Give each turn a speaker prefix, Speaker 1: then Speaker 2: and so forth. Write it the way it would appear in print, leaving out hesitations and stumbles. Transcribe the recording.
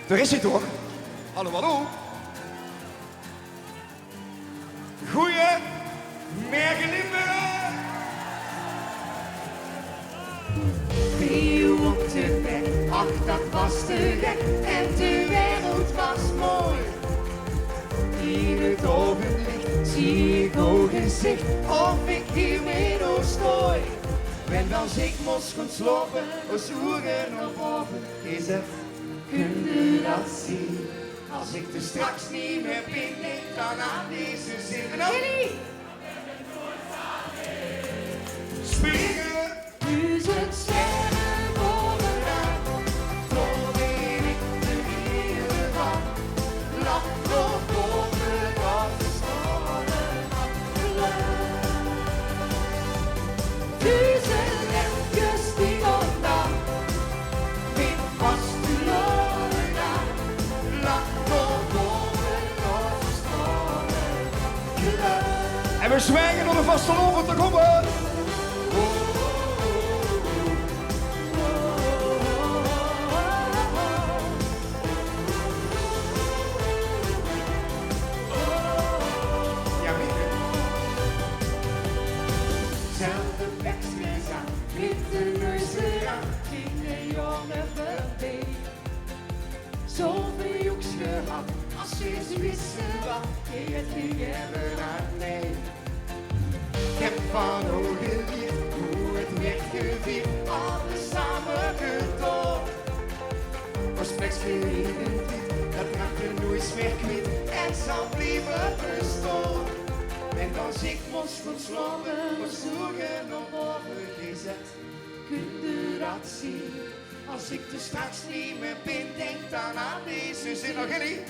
Speaker 1: Daar is hij toch? Hallo, hallo. Goeiemorgen Limburg.
Speaker 2: 3 uur op de weg, ach dat was te gek en de wereld was mooi. In het ogenlicht zie ik oog in zicht of ik hiermee doorstooi. Wenn als ik mos kon slopen, of zoeken naar boven, is het, kun je dat zien? Als ik er straks niet meer ben, denk dan aan deze zin. En dan springen, duizend sterren bovenaan, door weet ik de hele van. Lach nog boven dat de stormen afgeluid. Duizend lepjes die vandaan, met vast verloren aan. Lach nog boven dat de stormen afgeluid.
Speaker 1: En we zwijgen door de vasteloven te komen.
Speaker 2: Zelfde bekjes aan, witte neuzen aan, ging de jongen voorbij. Zoveel joeks gehad, als ze wisten wat, het ging hebben aan mij. Ik heb van ogen geleerd hoe het werd gevierd, alles samen getoond. Was slechts gereden, dat raakt er nooit meer kwijt en zal blijven bestaan. En als ik mos kon slopen, of zoeken op boven gezet, kun je dat zien? Als ik er straks niet meer ben, denk dan aan deze zin. Nog jullie?